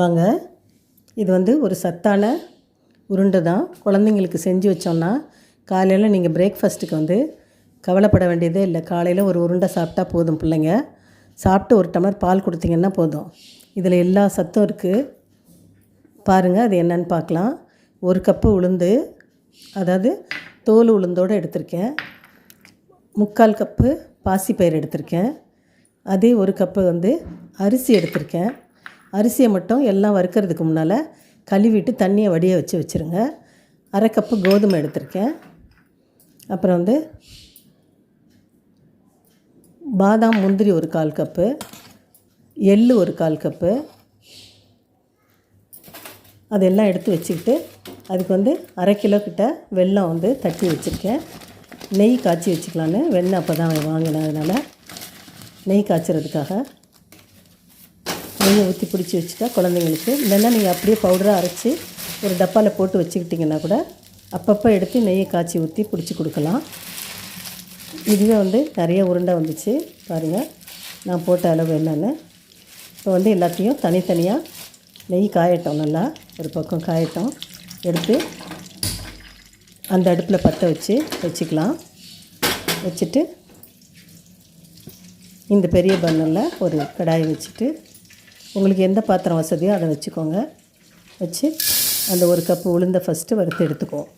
வாங்க, இது ஒரு சத்தான உருண்டை தான். குழந்தைங்களுக்கு செஞ்சு வச்சோன்னா காலையில் நீங்கள் பிரேக்ஃபாஸ்ட்டுக்கு கவலைப்பட வேண்டியதே இல்லை. காலையில் ஒரு உருண்டை சாப்பிட்டா போதும். பிள்ளைங்க சாப்பிட்டு ஒரு டம்ளர் பால் கொடுத்தீங்கன்னா போதும். இதில் எல்லா சத்தும் இருக்குது. பாருங்கள், அது என்னன்னு பார்க்கலாம். 1 கப்பு உளுந்து, அதாவது தோல் உளுந்தோடு எடுத்திருக்கேன். 3/4 கப்பு பாசிப்பயிறு எடுத்திருக்கேன். அதே 1 கப்பு அரிசி எடுத்திருக்கேன். அரிசியை மட்டும் எல்லாம் வறுக்கிறதுக்கு முன்னால் கழுவிட்டு தண்ணியை வடிய வச்சுருங்க. 1/2 கப்பு கோதுமை எடுத்திருக்கேன். அப்புறம் பாதாம் முந்திரி 1/4 கப்பு, எள்ளு 1/4 கப்பு, அதெல்லாம் எடுத்து வச்சுக்கிட்டு அதுக்கு 1/2 கிலோ கிட்ட வெல்லம் தட்டி வச்சுருக்கேன். நெய் காய்ச்சி வச்சுக்கலான்னு, வெண்ணெய் அப்போ தான் வாங்கினேன். அதனால் நெய் காய்ச்சறதுக்காக நெய்யை ஊற்றி பிடிச்சி வச்சுட்டா குழந்தைங்களுக்கு, இல்லைன்னா நீங்கள் அப்படியே பவுடராக அரைச்சி ஒரு டப்பாவில் போட்டு வச்சுக்கிட்டிங்கன்னா கூட அப்பப்போ எடுத்து நெய்யை காய்ச்சி ஊற்றி பிடிச்சி கொடுக்கலாம். இதுவே நிறைய உருண்டை வந்துச்சு. பாருங்கள், நான் போட்ட அளவு என்னென்னு. இப்போ எல்லாத்தையும் தனித்தனியாக நெய் காயட்டும், நல்லா ஒரு பக்கம் காயட்டும். எடுத்து அந்த அடுப்பில் பற்ற வச்சுக்கலாம். வச்சுட்டு இந்த பெரிய பர்னரில் ஒரு கடாயை வச்சுட்டு, உங்களுக்கு எந்த பாத்திரம் வசதியோ அதை வச்சுக்கோங்க. வச்சு அந்த 1 கப்பு உளுந்தை ஃபஸ்ட்டு வறுத்து எடுத்துக்குவோம்.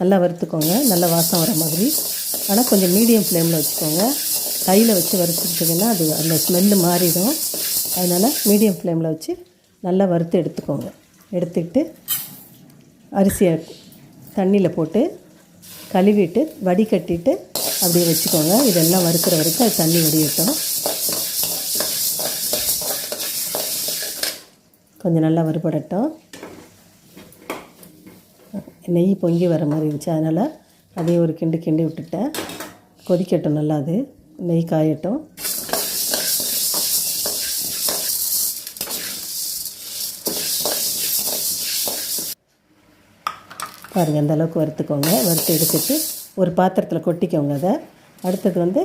நல்லா வறுத்துக்கோங்க, நல்லா வாசம் வர மாதிரி. ஆனால் கொஞ்சம் மீடியம் ஃப்ளேமில் வச்சுக்கோங்க. கையில் வச்சு வறுத்துக்கிட்டிங்கன்னா அது அந்த ஸ்மெல்லு மாறிடும். அதனால் மீடியம் ஃப்ளேமில் வச்சு நல்லா வறுத்து எடுத்துக்கோங்க. எடுத்துக்கிட்டு அரிசியை தண்ணியில் போட்டு கழுவிட்டு வடிகட்டிட்டு அப்படியே வச்சுக்கோங்க. இதெல்லாம் வறுக்கிற வரைக்கும் அது தண்ணி வடியட்டும். கொஞ்சம் நல்லா வறுபடட்டும். நெய் பொங்கி வர மாதிரி இருந்துச்சு, அதனால் அதையும் ஒரு கிண்டி விட்டுட்டேன். கொதிக்கட்டும், நல்லா அது நெய் காயட்டும். பாருங்கள், அந்த அளவுக்கு வறுத்துக்கோங்க. வறுத்து எடுத்துட்டு ஒரு பாத்திரத்தில் கொட்டிக்கோங்க. அதை அடுத்தது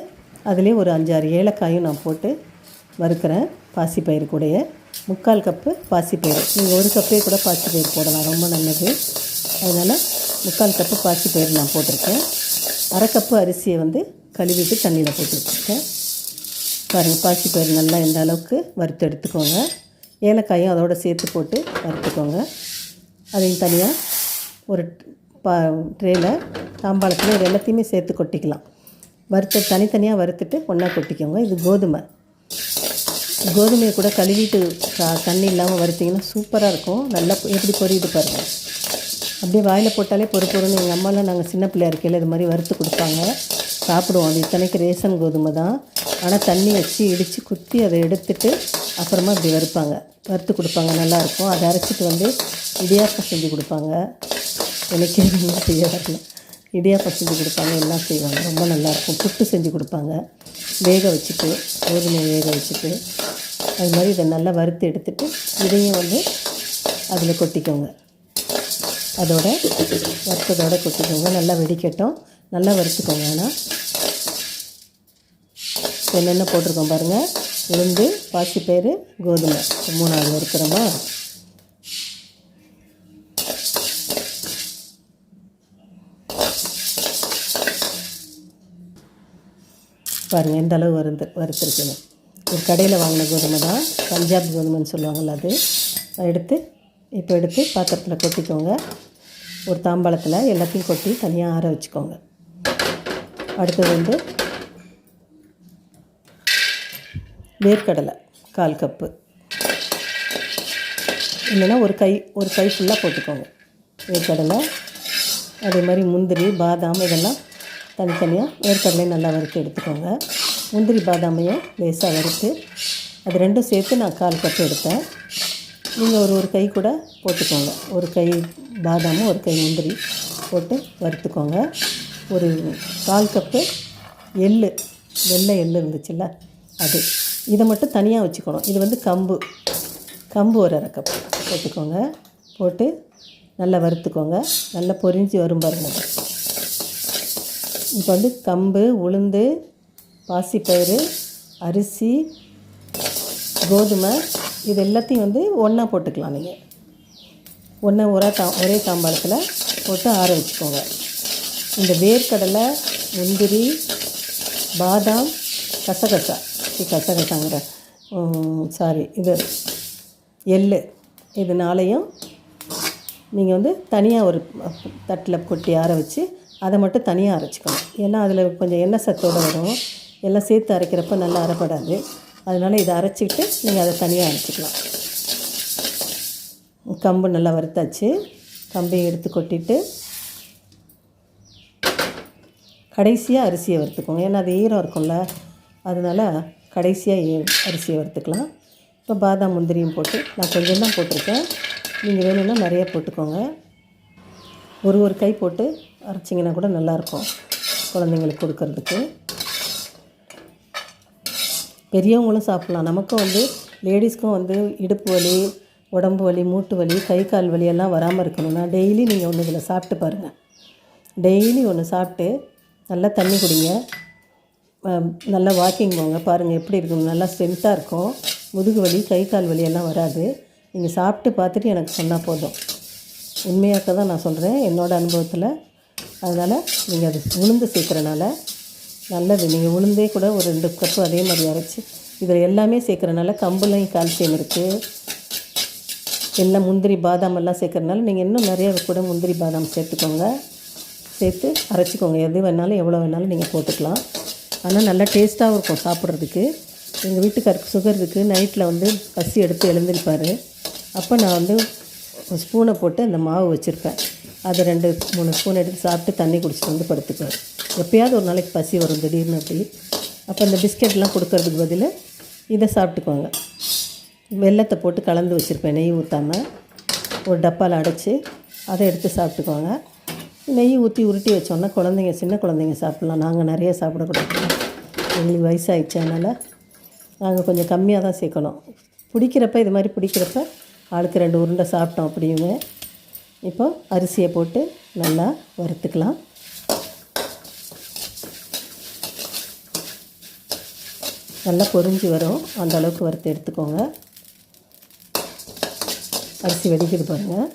அதுலேயே ஒரு 5-6 ஏலக்காயும் நான் போட்டு வறுக்கிறேன். பாசிப்பயிறு கூடைய 3/4 கப்பு பாசிப்பயிறு. நீங்கள் 1 கப்பே கூட பாசிப்பயிறு போடலாம், ரொம்ப நல்லது. அதனால் 3/4 கப்பு பாசிப்பயிறு நான் போட்டிருக்கேன். 1/2 கப்பு அரிசியை கழுவிட்டு தண்ணியில் போட்டு வச்சுருக்கேன். பாருங்கள், பாசிப்பயிறு நல்லா இந்த அளவுக்கு வறுத்து எடுத்துக்கோங்க. ஏலக்காயும் அதோடு சேர்த்து போட்டு வறுத்துக்கோங்க. அதையும் தனியாக ஒரு ட்ரேயில் தாம்பாளத்தில் இது எல்லாத்தையுமே சேர்த்து கொட்டிக்கலாம். தனித்தனியாக வறுத்துட்டு ஒன்றா கொட்டிக்கோங்க. இது கோதுமையை கூட கழுவிட்டு தண்ணி இல்லாமல் வறுத்திங்கன்னா சூப்பராக இருக்கும். நல்லா எப்படி பொரியுது பாருங்கள். அப்படியே வாயில் போட்டாலே பொறுன்னு. எங்கள் அம்மாலாம் நாங்கள் சின்ன பிள்ளையா இருக்கையில் இது மாதிரி வறுத்து கொடுப்பாங்க, சாப்பிடுவோம். அது இத்தனைக்கு ரேஷன் கோதுமை தான். ஆனால் தண்ணி வச்சு இடித்து குத்தி அதை எடுத்துட்டு அப்புறமா இப்படி வறுத்து கொடுப்பாங்க. நல்லாயிருக்கும். அதை அரைச்சிட்டு இடியாப்பம் செஞ்சு கொடுப்பாங்க. எனக்கே நல்லா செய்ய வரல. இடியாப்பம் செஞ்சு கொடுப்பாங்க, எல்லாம் செய்வாங்க. ரொம்ப நல்லாயிருக்கும். புட்டு செஞ்சு கொடுப்பாங்க, வேக வச்சுட்டு, கோதுமையை வேக வச்சுட்டு. அது மாதிரி இதை நல்லா வறுத்து எடுத்துகிட்டு இதையும் அதில் கொட்டிக்கோங்க. வறுத்ததோடு கொட்டிக்கோங்க. நல்லா வெடிக்கட்டும், நல்லா வறுத்துக்கோங்க. ஆனால் என்னென்ன போட்டிருக்கோம் பாருங்கள். உளுந்து, பாசிப்பயிறு, கோதுமை 3 வறுக்கிறோமா. பாருங்கள் எந்த அளவு வறுத்துருக்குன்னு. ஒரு கடையில் வாங்கின கோதுமை தான், பஞ்சாப் கோதுமைன்னு சொல்லுவாங்கள்ல அது. எடுத்து பாத்திரத்தில் கொட்டிக்கோங்க. ஒரு தாம்பாளத்தில் எல்லாத்தையும் கொட்டி தனியாக ஆற வச்சுக்கோங்க. அடுத்தது வேர்க்கடலை 1/4 கப்பு, இல்லைன்னா ஒரு கை ஃபுல்லாக போட்டுக்கோங்க வேர்க்கடலை. அதே மாதிரி முந்திரி, பாதாம் இதெல்லாம் தனித்தனியாக வேர்க்கடலையும் நல்லா வறுத்து எடுத்துக்கோங்க. முந்திரி பாதாமையும் லேசாக வறுத்து அது ரெண்டும் சேர்த்து நான் 1/4 கப்பு எடுத்தேன். நீங்கள் ஒரு கை கூட போட்டுக்கோங்க. ஒரு கை பாதாமும் ஒரு கை முந்திரி போட்டு வறுத்துக்கோங்க. ஒரு 1/4 கப்பு வெள்ளை எள்ளு இருந்துச்சுல்ல அது, இதை மட்டும் தனியாக வச்சுக்கணும். இது கம்பு ஒரு 1/2 கப்பு போட்டுக்கோங்க. போட்டு நல்லா வறுத்துக்கோங்க. நல்லா பொரிஞ்சு வரும் பாருங்கள். இப்போ கம்பு, உளுந்து, பாசிப்பயிறு, அரிசி, கோதுமை இது எல்லாத்தையும் வந்து ஒன்றா போட்டுக்கலாம். நீங்கள் ஒரே தாம்பாளத்தில் போட்டு ஆற வச்சுக்கோங்க. இந்த வேர்க்கடலை, முந்திரி, பாதாம், கசகசாங்கிற இது எள்ளு, இது நாளையும் நீங்கள் வந்து தனியாக ஒரு தட்டில் கொட்டி ஆற வச்சு அதை மட்டும் தனியாக அரைச்சிக்கணும். ஏன்னா அதில் கொஞ்சம் எண்ணெய் சத்தோடு வரும். எல்லாம் சேர்த்து அரைக்கிறப்ப நல்லா அரைப்படாது. அதனால் இதை அரைச்சிக்கிட்டு நீங்கள் அதை தனியாக அரைச்சிக்கலாம். கம்பு நல்லா வறுத்தாச்சு. கம்பையை எடுத்து கொட்டிட்டு கடைசியாக அரிசியை வறுத்துக்கோங்க. ஏன்னா அது ஈரம் இருக்கும்ல, அதனால் கடைசியாக அரிசியை வறுத்துக்கலாம். இப்போ பாதாம் முந்திரியும் போட்டு நான் கொஞ்சம் தான் போட்டிருக்கேன். நீங்கள் வேணும்னா நிறைய போட்டுக்கோங்க. ஒரு கை போட்டு அரைச்சிங்கன்னா கூட நல்லாயிருக்கும் குழந்தைங்களுக்கு கொடுக்கறதுக்கு. பெரியவங்களும் சாப்பிட்லாம். நமக்கும் வந்து லேடிஸ்க்கும் வந்து இடுப்பு வலி, உடம்பு வலி, மூட்டு வலி, கை கால் வலி எல்லாம் வராமல் இருக்கணும்னா டெய்லி நீங்கள் ஒன்று இதில் சாப்பிட்டு பாருங்கள். டெய்லி ஒன்று சாப்பிட்டு நல்லா தண்ணி குடிங்க. நல்லா வாக்கிங் போங்க. பாருங்கள் எப்படி இருக்கும். நல்லா ஸ்ட்ரென்த்தாக இருக்கும். முதுகு வலி, கை கால் வலி எல்லாம் வராது. நீங்கள் சாப்பிட்டு பார்த்துட்டு எனக்கு சொன்னால் போதும். உண்மையாக்க தான் நான் சொல்கிறேன் என்னோடய அனுபவத்தில். அதனால் நீங்கள் அது உளுந்து சேர்க்குறனால நல்லது. நீங்கள் உளுந்தே கூட ஒரு 2 கப்பு அதே மாதிரி அரைச்சி இதில் எல்லாமே சேர்க்குறனால கம்புலையும் கால்சியம் இருக்குது. எல்லாம் முந்திரி பாதாம் எல்லாம் சேர்க்குறனால நீங்கள் இன்னும் நிறைய கூட முந்திரி பாதாம் சேர்த்துக்கோங்க. சேர்த்து அரைச்சிக்கோங்க. எது வேணாலும் எவ்வளோ வேணாலும் நீங்கள் போட்டுக்கலாம். ஆனால் நல்லா டேஸ்ட்டாகவும் இருக்கும் சாப்பிட்றதுக்கு. எங்கள் வீட்டுக்காருக்கு சுகர் இருக்குது. நைட்டில் வந்து பசி எடுத்து எழுந்திருப்பார். அப்போ நான் வந்து ஒரு ஸ்பூனை போட்டு அந்த மாவு வச்சுருப்பேன். அதை 2-3 ஸ்பூன் எடுத்து சாப்பிட்டு தண்ணி குடிச்சிட்டு வந்து படுத்துக்குவேன். எப்போயாவது ஒரு நாளைக்கு பசி வரும் திடீர்னு அப்படி. அப்போ இந்த பிஸ்கெட்லாம் கொடுக்கறதுக்கு பதில் இதை சாப்பிட்டுக்குவாங்க. வெல்லத்தை போட்டு கலந்து வச்சுருப்பேன் நெய் ஊற்றாமல். ஒரு டப்பாவில் அடைச்சி அதை எடுத்து சாப்பிட்டுக்குவாங்க. நெய் ஊற்றி உருட்டி வச்சோன்னா குழந்தைங்க, சின்ன குழந்தைங்க சாப்பிட்லாம். நாங்கள் நிறைய சாப்பிடக்கூடாது. எங்களுக்கு வயசாகிடுச்சு. அதனால் நாங்கள் கொஞ்சம் கம்மியாக தான் சேர்க்கணும். பிடிக்கிறப்ப இது மாதிரி பிடிக்கிறப்ப ஆளுக்கு 2 உருண்டை சாப்பிட்டோம் அப்படிங்க. இப்போ அரிசியை போட்டு நல்லா வறுத்துக்கலாம். நல்லா பொரிஞ்சு வரும். அந்த அளவுக்கு வறுத்து எடுத்துக்கோங்க. அரிசி வெடிக்குது பாருங்கள்.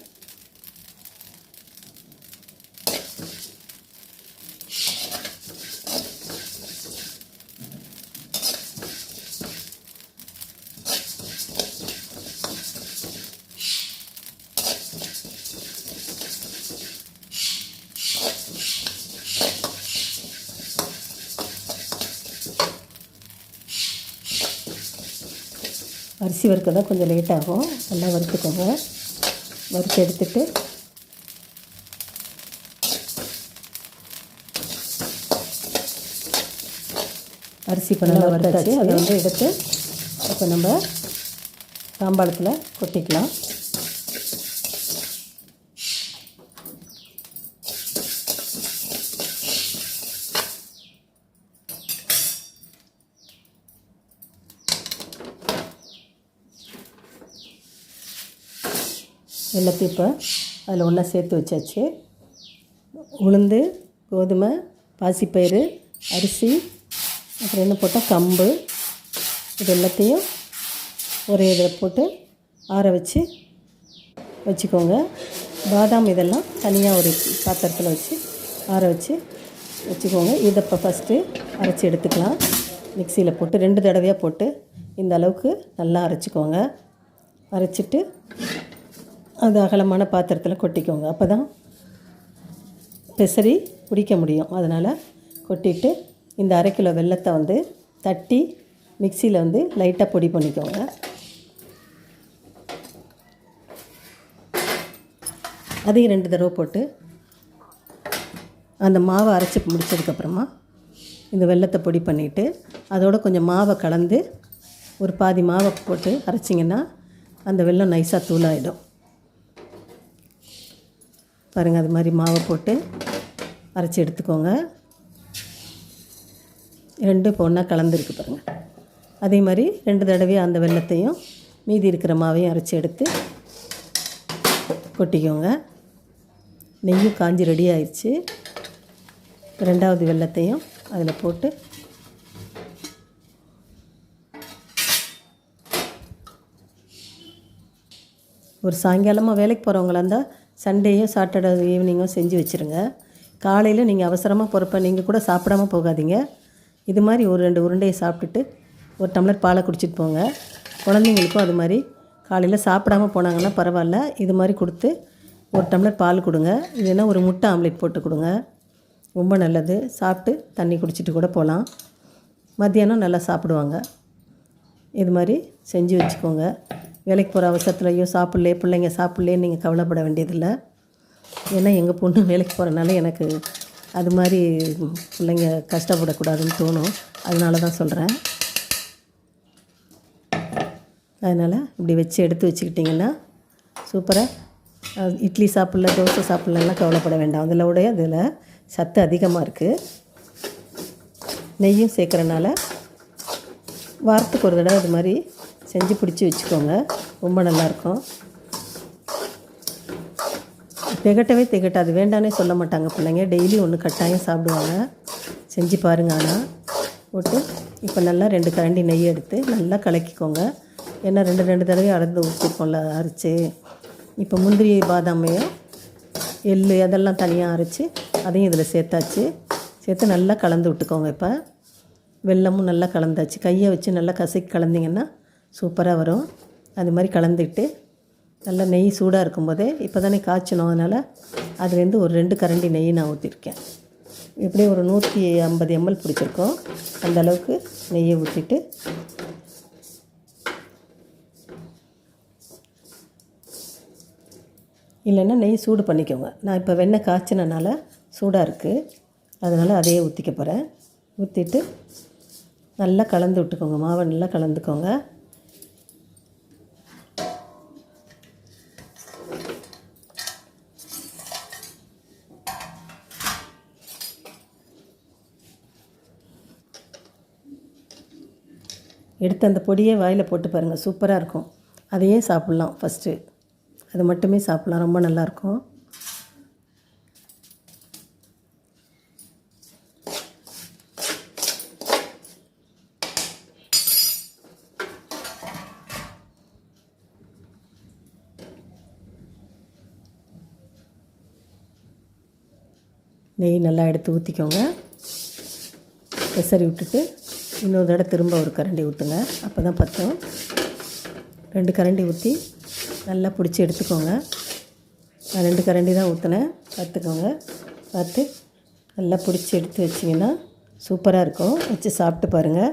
அரிசி வறுக்க தான் கொஞ்சம் லேட் ஆகும். நல்லா வறுத்துக்கோங்க. வறுத்து எடுத்துட்டு அரிசி இப்போ நல்லா வறுத்தாச்சு. அதை வந்து எடுத்து இப்போ நம்ம தாம்பாளத்தில் கொட்டிக்கலாம். எல்லாத்தையும் இப்போ அதில் ஒன்றா சேர்த்து வச்சாச்சு. உளுந்து, கோதுமை, பாசிப்பயிறு, அரிசி, அப்புறம் என்ன போட்டால் கம்பு, இது எல்லாத்தையும் ஒரே இதில் போட்டு ஆற வச்சுக்கோங்க. பாதாம் இதெல்லாம் தனியாக ஒரு பாத்திரத்தில் வச்சு ஆற வச்சுக்கோங்க. இதை இப்போ ஃபஸ்ட்டு அரைச்சி எடுத்துக்கலாம். மிக்சியில் போட்டு 2 தடவையாக போட்டு இந்த அளவுக்கு நல்லா அரைச்சிக்கோங்க. அரைச்சிட்டு அது அகலமான பாத்திரத்தில் கொட்டிக்கோங்க. அப்போ தான் பெசரி பிடிக்க முடியும். அதனால் கொட்டிட்டு இந்த 1/2 கிலோ வெல்லத்தை வந்து தட்டி மிக்சியில் வந்து லைட்டாக பொடி பண்ணிக்கோங்க. அதையும் 2 தடவை போட்டு அந்த மாவை அரைச்சி முடித்ததுக்கப்புறமா இந்த வெல்லத்தை பொடி பண்ணிவிட்டு அதோட கொஞ்சம் மாவை கலந்து ஒரு பாதி மாவை போட்டு அரைச்சிங்கன்னா அந்த வெல்லம் நைஸாக தூளாகிடும். பாருங்கள், அது மாதிரி மாவை போட்டு அரைச்சி எடுத்துக்கோங்க. 2 இப்போ ஒன்றா கலந்துருக்கு பாருங்கள். அதே மாதிரி 2 தடவையாக அந்த வெல்லத்தையும் மீதி இருக்கிற மாவையும் அரைச்சி எடுத்து கொட்டிக்கோங்க. நெய்யும் காஞ்சி ரெடி ஆயிடுச்சு. 2வது வெல்லத்தையும் அதில் போட்டு ஒரு சாயங்காலமாக வேலைக்கு போகிறவங்களா இருந்தால் சண்டேயோ சாட்டர்டே ஈவினிங்கோ செஞ்சு வச்சுருங்க. காலையில் நீங்கள் அவசரமாக போகிறப்ப நீங்கள் கூட சாப்பிடாமல் போகாதீங்க. இது மாதிரி ஒரு 2 உருண்டையை சாப்பிட்டுட்டு ஒரு டம்ளர் பாலை குடிச்சிட்டு போங்க. குழந்தைங்களுக்கும் அது மாதிரி காலையில் சாப்பிடாமல் போனாங்கன்னா பரவாயில்ல, இது மாதிரி கொடுத்து ஒரு டம்ளர் பால் கொடுங்க. இல்லைன்னா ஒரு முட்டை ஆம்லேட் போட்டு கொடுங்க. ரொம்ப நல்லது. சாப்பிட்டு தண்ணி குடிச்சிட்டு கூட போகலாம். மத்தியானம் நல்லா சாப்பிடுவாங்க. இது மாதிரி செஞ்சு வச்சுக்கோங்க. வேலைக்கு போகிற அவசரத்துலையோ பிள்ளைங்க சாப்பிட்லேன்னு நீங்கள் கவலைப்பட வேண்டியதில்லை. ஏன்னா எங்கள் பொண்ணு வேலைக்கு போகிறனால எனக்கு அது மாதிரி பிள்ளைங்க கஷ்டப்படக்கூடாதுன்னு தோணும். அதனால தான் சொல்கிறேன். அதனால் இப்படி வச்சு எடுத்து வச்சுக்கிட்டிங்கன்னா சூப்பராக இட்லி சாப்பிட்ல, தோசை சாப்பிட்லலாம் கவலைப்பட வேண்டாம். அதில் சத்து அதிகமாக இருக்குது. நெய்யும் சேர்க்குறனால வாரத்துக்கு ஒரு தடவை இது மாதிரி செஞ்சு பிடிச்சி வச்சுக்கோங்க. ரொம்ப நல்லாயிருக்கும். திகட்டாது. வேண்டானே சொல்ல மாட்டாங்க பிள்ளைங்க. டெய்லி ஒன்று கட்டாயம் சாப்பிடுவாங்க. செஞ்சு பாருங்க. ஆனால் போட்டு இப்போ நல்லா 2 கரண்டி நெய் எடுத்து நல்லா கலக்கிக்கோங்க. ஏன்னா 2 தடவை அளந்து ஊற்றிருக்கோம்ல அரைச்சி. இப்போ முந்திரி, பாதாமையும் எள் அதெல்லாம் தனியாக அரைச்சி அதையும் இதில் சேர்த்து நல்லா கலந்து விட்டுக்கோங்க. இப்போ வெல்லமும் நல்லா கலந்தாச்சு. கையை வச்சு நல்லா கசக்கி கலந்திங்கன்னா சூப்பராக வரும். அது மாதிரி கலந்துக்கிட்டு நல்லா நெய் சூடாக இருக்கும்போதே இப்போ தானே காய்ச்சணும், அதனால் அதுலேருந்து ஒரு 2 கரண்டி நெய் நான் ஊற்றிருக்கேன். இப்படியே ஒரு 150 ml பிடிச்சிருக்கோம். அந்த அளவுக்கு நெய்யை ஊற்றிட்டு இல்லைன்னா நெய் சூடு பண்ணிக்கோங்க. நான் இப்போ வெண்ணெய் காய்ச்சினால சூடாக இருக்குது, அதனால் அதையே ஊற்றிக்க போகிறேன். ஊற்றிட்டு நல்லா கலந்து விட்டுக்கோங்க. மாவை நல்லா கலந்துக்கோங்க. எடுத்து அந்த பொடியை வாயில் போட்டு பாருங்கள், சூப்பராக இருக்கும். அதையே சாப்பிட்லாம். ஃபஸ்ட்டு அது மட்டுமே சாப்பிட்லாம், ரொம்ப நல்லாயிருக்கும். நெய் நல்லா எடுத்து ஊற்றிக்கோங்க. பெசரி விட்டுட்டு இன்னொரு தடவை திரும்ப ஒரு கரண்டி ஊற்றுங்க. அப்போ தான் பற்றும். 2 கரண்டி ஊற்றி நல்லா பிடிச்சி எடுத்துக்கோங்க. நான் 2 கரண்டி தான் ஊற்றினேன், பார்த்து நல்லா பிடிச்சி எடுத்து வச்சிங்கன்னா சூப்பராக இருக்கும். வச்சு சாப்பிட்டு பாருங்கள்.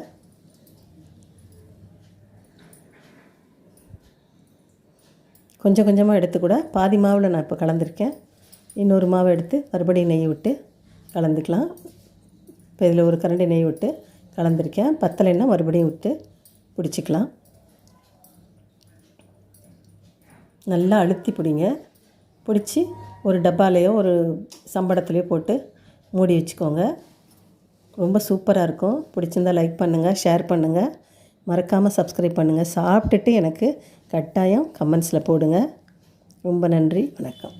கொஞ்சம் கொஞ்சமாக எடுத்து கூட பாதி மாவில் நான் இப்போ கலந்துருக்கேன். இன்னொரு மாவை எடுத்து மறுபடியும் நெய் விட்டு கலந்துக்கலாம். இப்போ இதில் ஒரு கரண்டி நெய் விட்டு கலந்துருக்கேன். பத்தலைன்னா மறுபடியும் விட்டு பிடிச்சிக்கலாம். நல்லா அழுத்தி பிடிங்க. பிடிச்சி ஒரு டப்பாலையோ ஒரு சம்படத்துலையோ போட்டு மூடி வச்சுக்கோங்க. ரொம்ப சூப்பராக இருக்கும். பிடிச்சிருந்தால் லைக் பண்ணுங்கள், ஷேர் பண்ணுங்கள், மறக்காமல் சப்ஸ்கிரைப் பண்ணுங்கள். சாப்பிட்டுட்டு எனக்கு கட்டாயம் கமெண்ட்ஸில் போடுங்க. ரொம்ப நன்றி, வணக்கம்.